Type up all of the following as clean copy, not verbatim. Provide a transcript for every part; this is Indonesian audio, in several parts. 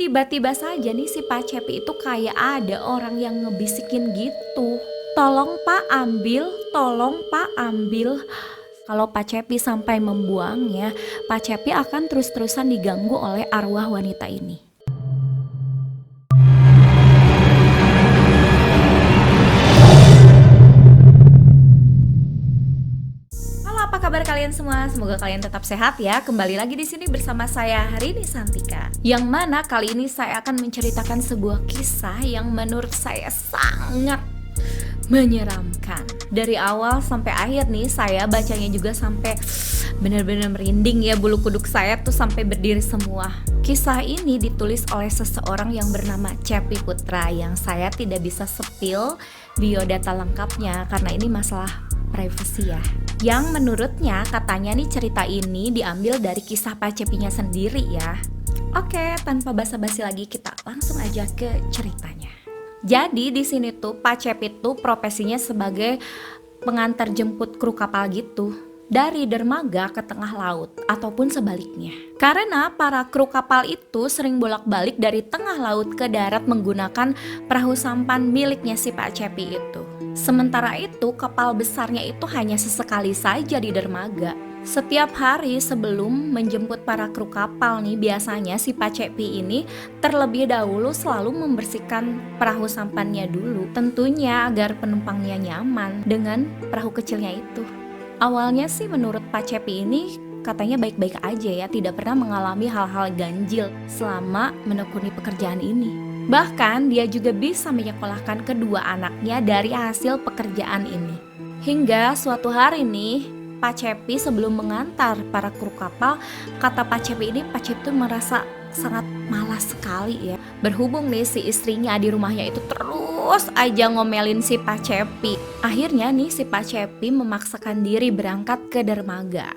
Tiba-tiba saja nih si Pak Cepi itu kayak ada orang yang ngebisikin gitu. Tolong Pak ambil, tolong Pak ambil. Kalau Pak Cepi sampai membuangnya, Pak Cepi akan terus-terusan diganggu oleh arwah wanita ini. Halo, apa kabar kalian semua? Semoga kalian tetap sehat ya. Kembali lagi di sini bersama saya Rini Santika. Yang mana kali ini saya akan menceritakan sebuah kisah yang menurut saya sangat menyeramkan. Dari awal sampai akhir nih saya bacanya juga sampai benar-benar merinding ya, bulu kuduk saya tuh sampai berdiri semua. Kisah ini ditulis oleh seseorang yang bernama Cepi Putra yang saya tidak bisa sepil biodata lengkapnya karena ini masalah privasi ya. Yang menurutnya katanya nih cerita ini diambil dari kisah Pak Cepinya sendiri ya. Oke, tanpa basa-basi lagi kita langsung aja ke ceritanya. Jadi di sini tuh Pak Cepi tuh profesinya sebagai pengantar jemput kru kapal gitu, dari dermaga ke tengah laut ataupun sebaliknya. Karena para kru kapal itu sering bolak-balik dari tengah laut ke darat menggunakan perahu sampan miliknya si Pak Cepi itu. Sementara itu kapal besarnya itu hanya sesekali saja di dermaga. Setiap hari sebelum menjemput para kru kapal nih, biasanya si Pak Cepi ini terlebih dahulu selalu membersihkan perahu sampannya dulu. Tentunya agar penumpangnya nyaman dengan perahu kecilnya itu. Awalnya sih menurut Pak Cepi ini katanya baik-baik aja ya, tidak pernah mengalami hal-hal ganjil selama menekuni pekerjaan ini. Bahkan dia juga bisa menyekolahkan kedua anaknya dari hasil pekerjaan ini. Hingga suatu hari nih Pak Cepi sebelum mengantar para kru kapal, kata Pak Cepi ini, Pak Cepi tuh merasa sangat malas sekali ya. Berhubung nih si istrinya di rumahnya itu terus aja ngomelin si Pak Cepi. Akhirnya nih si Pak Cepi memaksakan diri berangkat ke dermaga.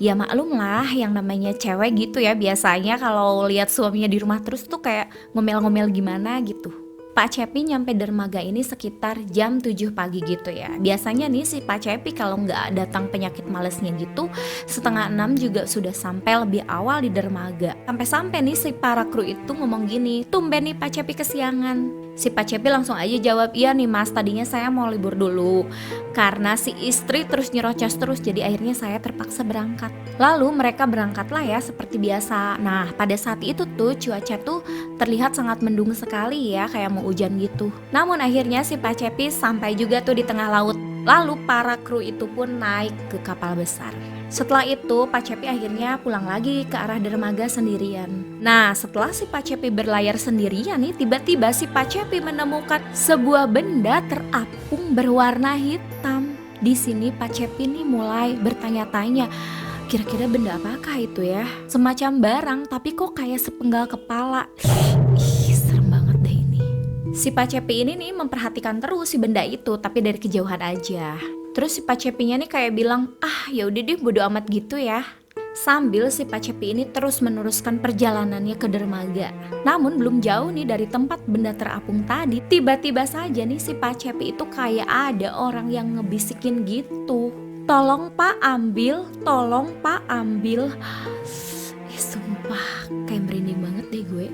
Ya maklum lah yang namanya cewek gitu ya, biasanya kalau lihat suaminya di rumah terus tuh kayak ngomel-ngomel gimana gitu. Pak Cepi nyampe dermaga ini sekitar jam 7 pagi gitu ya. Biasanya nih si Pak Cepi kalau nggak datang penyakit malesnya gitu, setengah 6 juga sudah sampai lebih awal di dermaga. Sampai-sampai nih si para kru itu ngomong gini, tumben nih Pak Cepi kesiangan. Si Pak Cepi langsung aja jawab, iya nih mas, tadinya saya mau libur dulu. Karena si istri terus nyerocos terus, jadi akhirnya saya terpaksa berangkat. Lalu mereka berangkatlah ya seperti biasa. Nah pada saat itu tuh cuaca tuh terlihat sangat mendung sekali ya, kayak mau hujan gitu. Namun akhirnya si Pak Cepi sampai juga tuh di tengah laut. Lalu para kru itu pun naik ke kapal besar. Setelah itu Pak Cepi akhirnya pulang lagi ke arah dermaga sendirian. Nah setelah si Pak Cepi berlayar sendirian nih, tiba-tiba si Pak Cepi menemukan sebuah benda terapung berwarna hitam. Di sini Pak Cepi nih mulai bertanya-tanya, kira-kira benda apakah itu ya? Semacam barang tapi kok kayak sepenggal kepala. Ih, serem banget deh ini. Si Pak Cepi ini nih memperhatikan terus si benda itu tapi dari kejauhan aja. Terus si Pak Cepinya nih kayak bilang, ah yaudah deh bodo amat gitu ya. Sambil si Pak Cepi ini terus meneruskan perjalanannya ke dermaga. Namun belum jauh nih dari tempat benda terapung tadi, tiba-tiba saja nih si Pak Cepi itu kayak ada orang yang ngebisikin gitu. Tolong Pak ambil, tolong Pak ambil. Sumpah kayak merinding banget deh gue.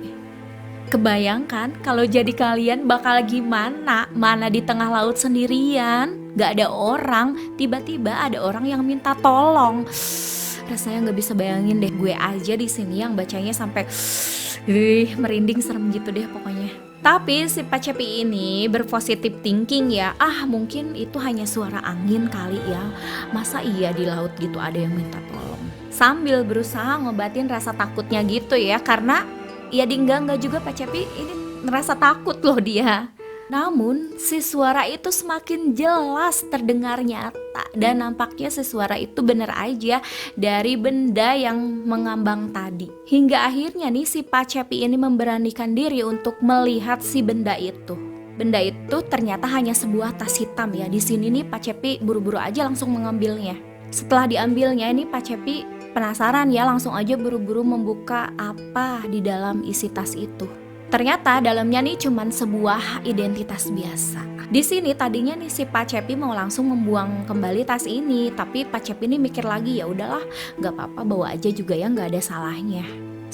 Kebayangkan kalau jadi kalian bakal gimana? Mana di tengah laut sendirian, gak ada orang, tiba-tiba ada orang yang minta tolong. Rasanya nggak bisa bayangin deh, gue aja di sini yang bacanya sampai merinding, serem gitu deh pokoknya. Tapi si Pak Cepi ini berpositif thinking ya, mungkin itu hanya suara angin kali ya. Masa iya di laut gitu ada yang minta tolong. Sambil berusaha ngobatin rasa takutnya gitu ya, karena ya enggak juga Pak Cepi ini ngerasa takut loh dia. Namun si suara itu semakin jelas terdengar nyata dan nampaknya si suara itu benar aja dari benda yang mengambang tadi. Hingga akhirnya nih si Pak Cepi ini memberanikan diri untuk melihat si benda itu. Benda itu ternyata hanya sebuah tas hitam ya. Di sini nih Pak Cepi buru-buru aja langsung mengambilnya. Setelah diambilnya ini Pak Cepi penasaran ya, langsung aja buru-buru membuka apa di dalam isi tas itu. Ternyata dalamnya nih cuman sebuah identitas biasa. Di sini tadinya nih si Pak Cepi mau langsung membuang kembali tas ini, tapi Pak Cepi ini mikir lagi, ya udahlah, nggak apa-apa bawa aja juga ya, nggak ada salahnya.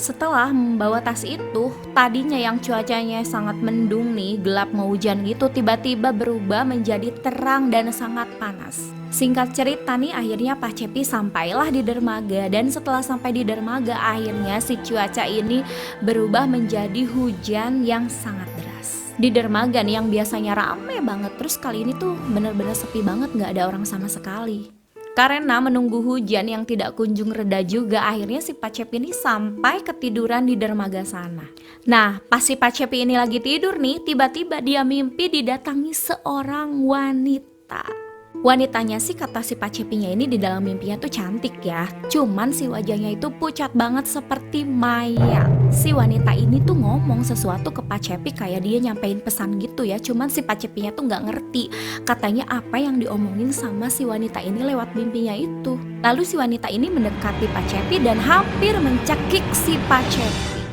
Setelah membawa tas itu, tadinya yang cuacanya sangat mendung nih, gelap mau hujan gitu, tiba-tiba berubah menjadi terang dan sangat panas. Singkat cerita nih, akhirnya Pak Cepi sampailah di dermaga, dan setelah sampai di dermaga akhirnya si cuaca ini berubah menjadi hujan yang sangat deras. Di dermaga nih yang biasanya rame banget, terus kali ini tuh bener-bener sepi banget, gak ada orang sama sekali. Karena menunggu hujan yang tidak kunjung reda juga, akhirnya si Pak Cepi ini sampai ketiduran di dermaga sana. Nah, pas si Pak Cepi ini lagi tidur nih, tiba-tiba dia mimpi didatangi seorang wanita. Wanitanya sih kata si Pak Cepinya ini di dalam mimpinya tuh cantik ya, cuman si wajahnya itu pucat banget seperti mayat. Si wanita ini tuh ngomong sesuatu ke Pak Cepi kayak dia nyampein pesan gitu ya, cuman si Pak Cepinya tuh gak ngerti katanya apa yang diomongin sama si wanita ini lewat mimpinya itu. Lalu si wanita ini mendekati Pak Cepi dan hampir mencekik si Pak Cepi.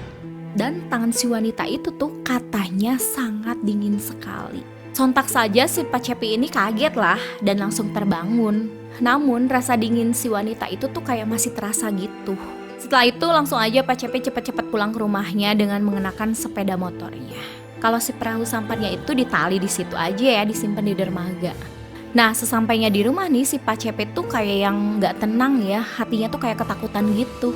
Dan tangan si wanita itu tuh katanya sangat dingin sekali. Sontak saja si Pak Cepi ini kaget lah dan langsung terbangun. Namun rasa dingin si wanita itu tuh kayak masih terasa gitu. Setelah itu langsung aja Pak Cepi cepet-cepet pulang ke rumahnya dengan mengenakan sepeda motornya. Kalau si perahu sampannya itu ditali di situ aja ya, disimpan di dermaga. Nah, sesampainya di rumah nih si Pak Cepi tuh kayak yang gak tenang ya, hatinya tuh kayak ketakutan gitu.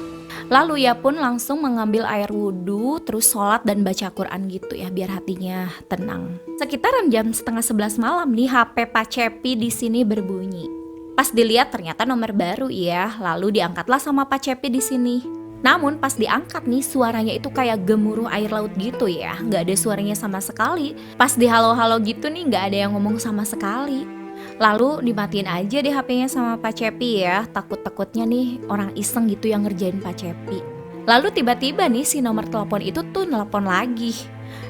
Lalu ia pun langsung mengambil air wudhu, terus sholat dan baca Quran gitu ya, biar hatinya tenang. Sekitaran jam 10:30 malam nih HP Pak Cepi di sini berbunyi. Pas dilihat ternyata nomor baru ya, lalu diangkatlah sama Pak Cepi di sini. Namun pas diangkat nih suaranya itu kayak gemuruh air laut gitu ya, nggak ada suaranya sama sekali. Pas di halo-halo gitu nih nggak ada yang ngomong sama sekali. Lalu dimatiin aja deh HP-nya sama Pak Cepi ya, takut-takutnya nih orang iseng gitu yang ngerjain Pak Cepi. Lalu tiba-tiba nih si nomor telepon itu tuh nelpon lagi.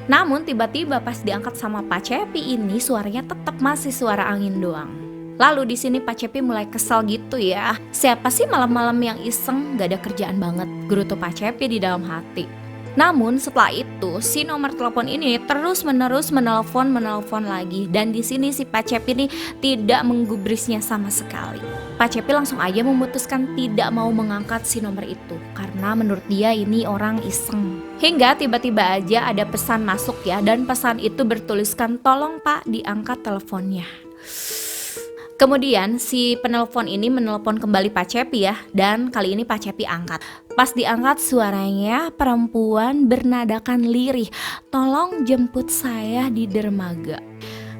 Namun tiba-tiba pas diangkat sama Pak Cepi ini suaranya tetap masih suara angin doang. Lalu di sini Pak Cepi mulai kesal gitu ya. Siapa sih malam-malam yang iseng, gak ada kerjaan banget, gerutu Pak Cepi di dalam hati. Namun setelah itu si nomor telepon ini terus-menerus menelpon lagi, dan di sini si Pak Cepi ini tidak menggubrisnya sama sekali. Pak Cepi langsung aja memutuskan tidak mau mengangkat si nomor itu karena menurut dia ini orang iseng. Hingga tiba-tiba aja ada pesan masuk ya, dan pesan itu bertuliskan tolong Pak diangkat teleponnya. Kemudian si penelpon ini menelpon kembali Pak Cepi ya, dan kali ini Pak Cepi angkat. Pas diangkat suaranya perempuan bernadakan lirih, tolong jemput saya di dermaga.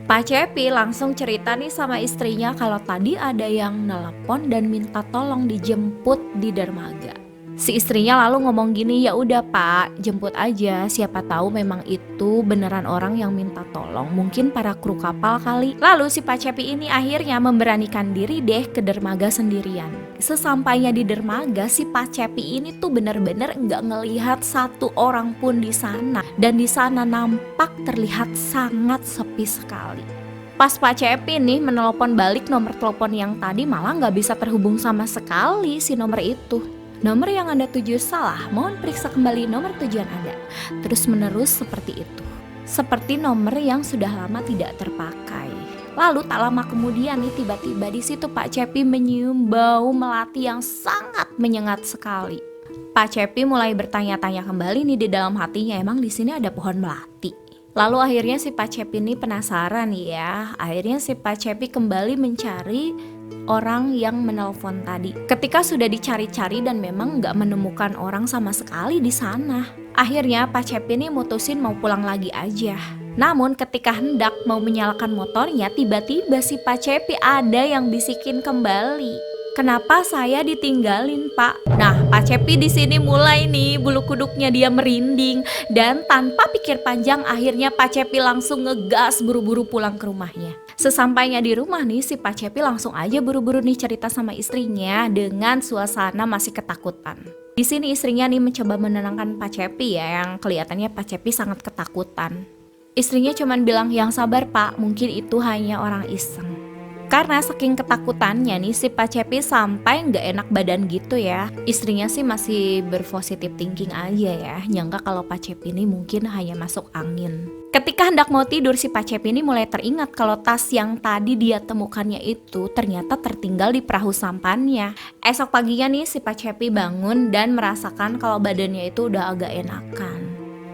Pak Cepi langsung cerita nih sama istrinya kalau tadi ada yang nelpon dan minta tolong dijemput di dermaga. Si istrinya lalu ngomong gini, ya udah Pak, jemput aja, siapa tahu memang itu beneran orang yang minta tolong, mungkin para kru kapal kali. Lalu si Pak Cepi ini akhirnya memberanikan diri deh ke dermaga sendirian. Sesampainya di dermaga, si Pak Cepi ini tuh bener-bener nggak ngelihat satu orang pun di sana, dan di sana nampak terlihat sangat sepi sekali. Pas Pak Cepi nih menelpon balik nomor telepon yang tadi, malah nggak bisa terhubung sama sekali si nomor itu. Nomor yang Anda tuju salah, mohon periksa kembali nomor tujuan Anda. Terus menerus seperti itu. Seperti nomor yang sudah lama tidak terpakai. Lalu tak lama kemudian nih tiba-tiba di situ Pak Cepi menyium bau melati yang sangat menyengat sekali. Pak Cepi mulai bertanya-tanya kembali nih di dalam hatinya, emang di sini ada pohon melati. Lalu akhirnya si Pak Cepi ini penasaran ya. Akhirnya si Pak Cepi kembali mencari orang yang menelpon tadi. Ketika sudah dicari-cari dan memang nggak menemukan orang sama sekali di sana, akhirnya Pak Cepi ini mutusin mau pulang lagi aja. Namun ketika hendak mau menyalakan motornya, tiba-tiba si Pak Cepi ada yang bisikin kembali. Kenapa saya ditinggalin Pak? Nah, Pak Cepi di sini mulai nih bulu kuduknya dia merinding, dan tanpa pikir panjang akhirnya Pak Cepi langsung ngegas buru-buru pulang ke rumahnya. Sesampainya di rumah nih si Pak Cepi langsung aja buru-buru nih cerita sama istrinya dengan suasana masih ketakutan. Di sini istrinya nih mencoba menenangkan Pak Cepi ya, yang kelihatannya Pak Cepi sangat ketakutan. Istrinya cuman bilang, yang sabar Pak, mungkin itu hanya orang iseng. Karena saking ketakutannya nih si Pak Cepi sampai nggak enak badan gitu ya. Istrinya sih masih berpositif thinking aja ya, nyangka kalau Pak Cepi ini mungkin hanya masuk angin. Ketika hendak mau tidur, si Pak Cepi ini mulai teringat kalau tas yang tadi dia temukannya itu ternyata tertinggal di perahu sampannya. Esok paginya nih si Pak Cepi bangun dan merasakan kalau badannya itu udah agak enakan.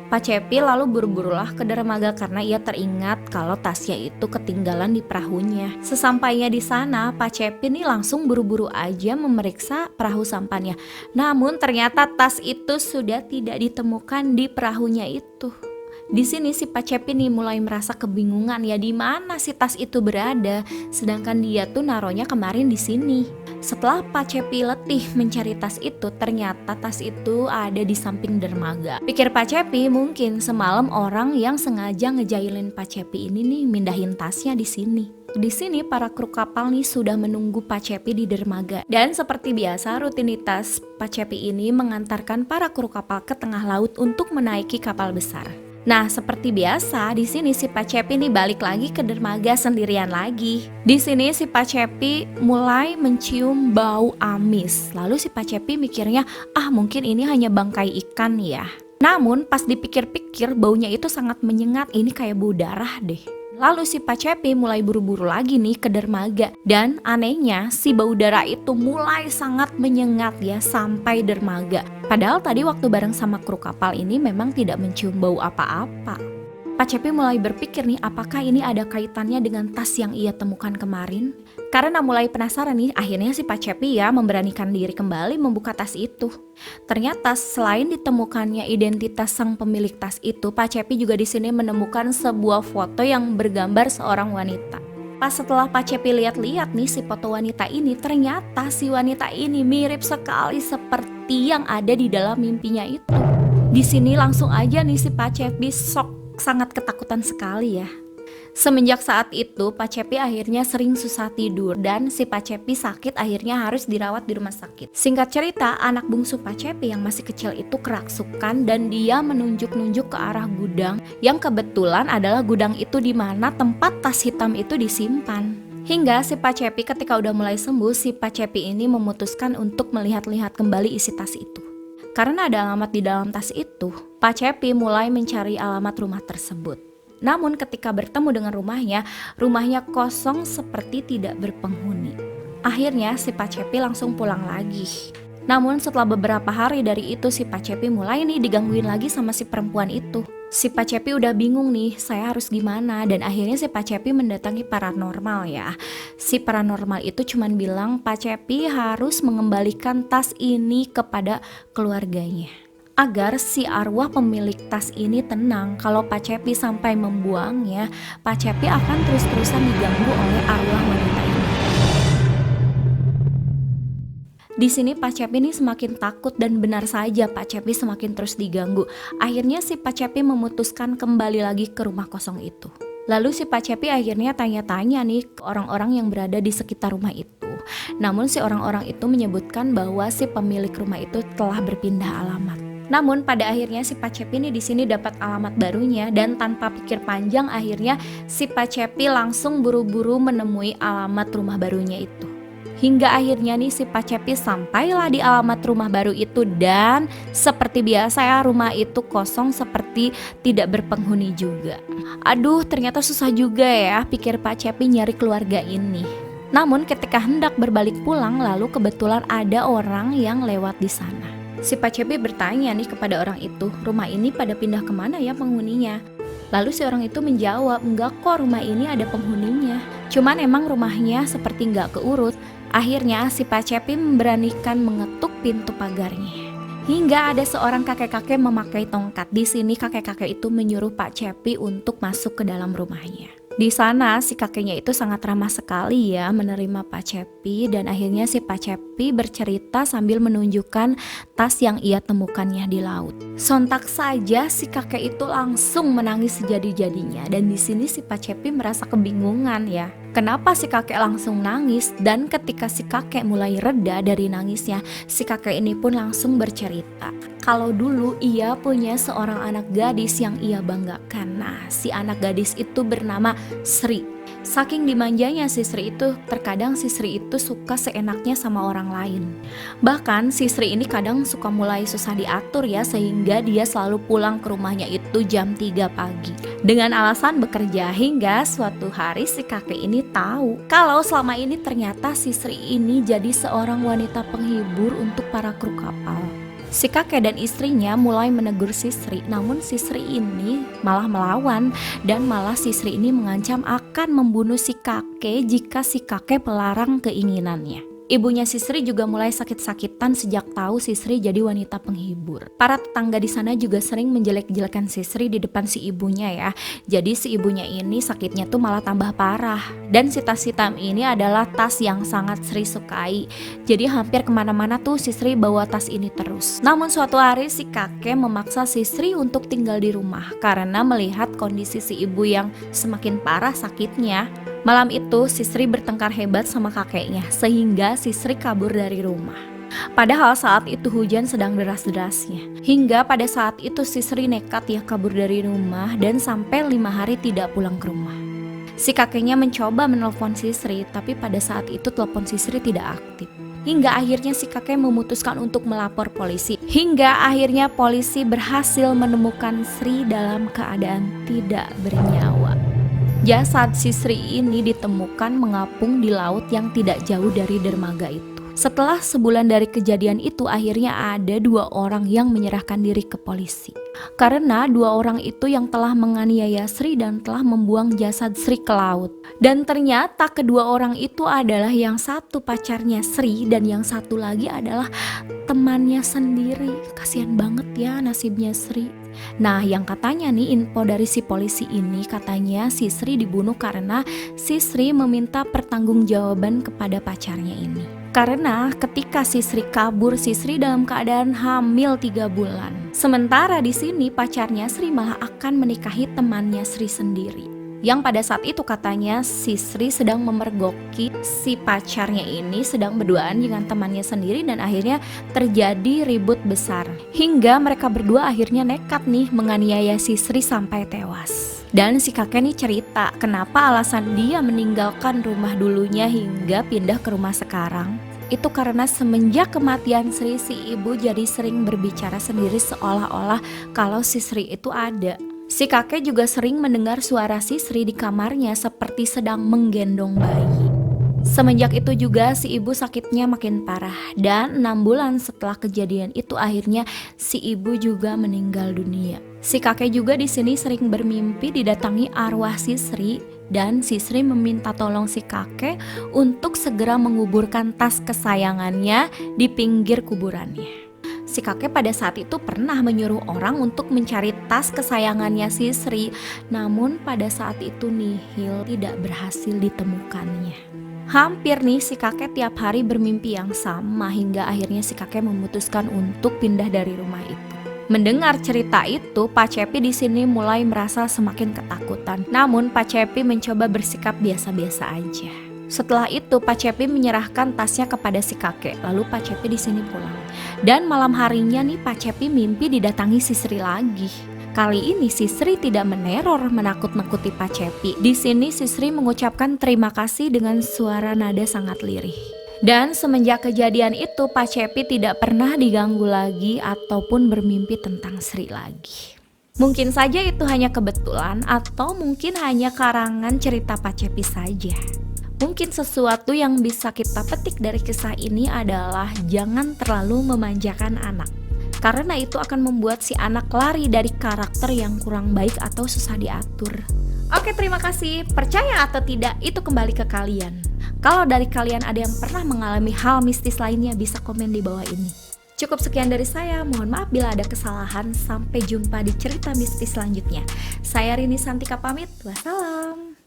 Pak Cepi lalu buru-burulah ke dermaga karena ia teringat kalau tasnya itu ketinggalan di perahunya. Sesampainya di sana, Pak Cepi nih langsung buru-buru aja memeriksa perahu sampannya. Namun ternyata tas itu sudah tidak ditemukan di perahunya itu. Di sini si Pak Cepi nih mulai merasa kebingungan ya, di mana si tas itu berada, sedangkan dia tuh naruhnya kemarin di sini. Setelah Pak Cepi letih mencari tas itu, ternyata tas itu ada di samping dermaga. Pikir Pak Cepi, mungkin semalam orang yang sengaja ngejailin Pak Cepi ini nih mindahin tasnya di sini. Di sini para kru kapal nih sudah menunggu Pak Cepi di dermaga. Dan seperti biasa rutinitas Pak Cepi ini mengantarkan para kru kapal ke tengah laut untuk menaiki kapal besar. Nah, seperti biasa, di sini si Pak Cepi nih balik lagi ke dermaga sendirian lagi. Di sini si Pak Cepi mulai mencium bau amis. Lalu si Pak Cepi mikirnya, mungkin ini hanya bangkai ikan ya. Namun pas dipikir-pikir baunya itu sangat menyengat, ini kayak bau darah deh. Lalu si Pak Cepi mulai buru-buru lagi nih ke dermaga. Dan anehnya si bau darah itu mulai sangat menyengat ya sampai dermaga. Padahal tadi waktu bareng sama kru kapal ini memang tidak mencium bau apa-apa. Pak Cepi mulai berpikir nih, apakah ini ada kaitannya dengan tas yang ia temukan kemarin? Karena mulai penasaran nih, akhirnya si Pak Cepi ya memberanikan diri kembali membuka tas itu. Ternyata selain ditemukannya identitas sang pemilik tas itu, Pak Cepi juga di sini menemukan sebuah foto yang bergambar seorang wanita. Pas setelah Pak Cepi lihat-lihat nih si foto wanita ini, ternyata si wanita ini mirip sekali seperti yang ada di dalam mimpinya itu. Di sini langsung aja nih si Pak Cepi sangat ketakutan sekali ya. Semenjak saat itu Pak Cepi akhirnya sering susah tidur dan si Pak Cepi sakit akhirnya harus dirawat di rumah sakit. Singkat cerita, anak bungsu Pak Cepi yang masih kecil itu kerasukan dan dia menunjuk-nunjuk ke arah gudang yang kebetulan adalah gudang itu di mana tempat tas hitam itu disimpan. Hingga si Pak Cepi ketika udah mulai sembuh, si Pak Cepi ini memutuskan untuk melihat-lihat kembali isi tas itu. Karena ada alamat di dalam tas itu, Pak Cepi mulai mencari alamat rumah tersebut. Namun ketika bertemu dengan rumahnya kosong seperti tidak berpenghuni. Akhirnya si Pak Cepi langsung pulang lagi. Namun setelah beberapa hari dari itu si Pak Cepi mulai nih digangguin lagi sama si perempuan itu. Si Pak Cepi udah bingung nih, saya harus gimana, dan akhirnya si Pak Cepi mendatangi paranormal ya. Si paranormal itu cuman bilang Pak Cepi harus mengembalikan tas ini kepada keluarganya. Agar si arwah pemilik tas ini tenang, kalau Pak Cepi sampai membuangnya, Pak Cepi akan terus-terusan diganggu oleh arwah wanita ini. Di sini Pak Cepi ini semakin takut dan benar saja Pak Cepi semakin terus diganggu. Akhirnya si Pak Cepi memutuskan kembali lagi ke rumah kosong itu. Lalu si Pak Cepi akhirnya tanya-tanya nih ke orang-orang yang berada di sekitar rumah itu. Namun si orang-orang itu menyebutkan bahwa si pemilik rumah itu telah berpindah alamat. Namun pada akhirnya si Pak Cepi ini di sini dapat alamat barunya dan tanpa pikir panjang akhirnya si Pak Cepi langsung buru-buru menemui alamat rumah barunya itu. Hingga akhirnya nih si Pak Cepi sampailah di alamat rumah baru itu dan seperti biasa ya rumah itu kosong seperti tidak berpenghuni juga. Aduh, ternyata susah juga ya pikir Pak Cepi nyari keluarga ini. Namun ketika hendak berbalik pulang lalu kebetulan ada orang yang lewat di sana. Si Pak Cepi bertanya nih kepada orang itu, rumah ini pada pindah kemana ya penghuninya? Lalu si orang itu menjawab, enggak kok rumah ini ada penghuninya. Cuman emang rumahnya seperti enggak keurus. Akhirnya si Pak Cepi memberanikan mengetuk pintu pagarnya. Hingga ada seorang kakek-kakek memakai tongkat. Di sini kakek-kakek itu menyuruh Pak Cepi untuk masuk ke dalam rumahnya. Di sana si kakeknya itu sangat ramah sekali ya menerima Pak Cepi dan akhirnya si Pak Cepi bercerita sambil menunjukkan tas yang ia temukannya di laut. Sontak saja si kakek itu langsung menangis sejadi-jadinya dan di sini si Pak Cepi merasa kebingungan ya. Kenapa si kakek langsung nangis dan ketika si kakek mulai reda dari nangisnya, si kakek ini pun langsung bercerita. kalau dulu ia punya seorang anak gadis yang ia banggakan. Nah, si anak gadis itu bernama Sri. Saking dimanjanya si Sri itu, terkadang si Sri itu suka seenaknya sama orang lain. Bahkan si Sri ini kadang suka mulai susah diatur ya, sehingga dia selalu pulang ke rumahnya itu jam 3 pagi dengan alasan bekerja. Hingga suatu hari si kakek ini tahu kalau selama ini ternyata si Sri ini jadi seorang wanita penghibur untuk para kru kapal. Si kakek dan istrinya mulai menegur si Sri, namun si Sri ini malah melawan dan malah si Sri ini mengancam akan membunuh si kakek jika si kakek melarang keinginannya. Ibunya si Sri juga mulai sakit-sakitan sejak tahu si Sri jadi wanita penghibur. Para tetangga di sana juga sering menjelek-jelekan si Sri di depan si ibunya ya. Jadi si ibunya ini sakitnya tuh malah tambah parah. Dan si tas hitam ini adalah tas yang sangat Sri sukai. Jadi hampir kemana-mana tuh si Sri bawa tas ini terus. Namun suatu hari si kakek memaksa si Sri untuk tinggal di rumah karena melihat kondisi si ibu yang semakin parah sakitnya. Malam itu si Sri bertengkar hebat sama kakeknya sehingga si Sri kabur dari rumah. Padahal saat itu hujan sedang deras-derasnya. Hingga pada saat itu si Sri nekat ya kabur dari rumah dan sampai 5 hari tidak pulang ke rumah. Si kakeknya mencoba menelpon si Sri, tapi pada saat itu telepon si Sri tidak aktif. Hingga akhirnya si kakek memutuskan untuk melapor polisi. Hingga akhirnya polisi berhasil menemukan Sri dalam keadaan tidak bernyawa. Jasad si Sri ini ditemukan mengapung di laut yang tidak jauh dari dermaga itu. Setelah sebulan dari kejadian itu, akhirnya ada 2 orang yang menyerahkan diri ke polisi. Karena 2 orang itu yang telah menganiaya Sri dan telah membuang jasad Sri ke laut. Dan ternyata kedua orang itu adalah yang satu pacarnya Sri dan yang satu lagi adalah temannya sendiri. Kasian banget ya nasibnya Sri. Nah, yang katanya nih info dari si polisi ini, katanya si Sri dibunuh karena si Sri meminta pertanggungjawaban kepada pacarnya ini. Karena ketika si Sri kabur, si Sri dalam keadaan hamil 3 bulan. Sementara di sini pacarnya Sri malah akan menikahi temannya Sri sendiri. Yang pada saat itu katanya si Sri sedang memergoki si pacarnya ini, sedang berduaan dengan temannya sendiri dan akhirnya terjadi ribut besar. Hingga mereka berdua akhirnya nekat nih menganiaya si Sri sampai tewas. Dan si kakek nih cerita kenapa alasan dia meninggalkan rumah dulunya hingga pindah ke rumah sekarang. Itu karena semenjak kematian Sri, si ibu jadi sering berbicara sendiri seolah-olah kalau si Sri itu ada. Si kakek juga sering mendengar suara si Sri di kamarnya seperti sedang menggendong bayi. Semenjak itu juga si ibu sakitnya makin parah dan 6 bulan setelah kejadian itu akhirnya si ibu juga meninggal dunia. Si kakek juga di sini sering bermimpi didatangi arwah si Sri dan si Sri meminta tolong si kakek untuk segera menguburkan tas kesayangannya di pinggir kuburannya. Si kakek pada saat itu pernah menyuruh orang untuk mencari tas kesayangannya si Sri, namun pada saat itu nihil, tidak berhasil ditemukannya. Hampir nih si kakek tiap hari bermimpi yang sama hingga akhirnya si kakek memutuskan untuk pindah dari rumah itu. Mendengar cerita itu, Pak Cepi di sini mulai merasa semakin ketakutan. Namun Pak Cepi mencoba bersikap biasa-biasa aja. Setelah itu Pak Cepi menyerahkan tasnya kepada si kakek, lalu Pak Cepi di sini pulang. Dan malam harinya nih Pak Cepi mimpi didatangi si Sri lagi. Kali ini si Sri tidak meneror menakut-nakuti Pak Cepi. Di sini si Sri mengucapkan terima kasih dengan suara nada sangat lirih. Dan semenjak kejadian itu Pak Cepi tidak pernah diganggu lagi ataupun bermimpi tentang Sri lagi. Mungkin saja itu hanya kebetulan atau mungkin hanya karangan cerita Pak Cepi saja. Mungkin sesuatu yang bisa kita petik dari kisah ini adalah jangan terlalu memanjakan anak. Karena itu akan membuat si anak lari dari karakter yang kurang baik atau susah diatur. Oke, terima kasih. Percaya atau tidak, itu kembali ke kalian. Kalau dari kalian ada yang pernah mengalami hal mistis lainnya, bisa komen di bawah ini. Cukup sekian dari saya, mohon maaf bila ada kesalahan. Sampai jumpa di cerita mistis selanjutnya. Saya Rini Santika pamit, wassalam.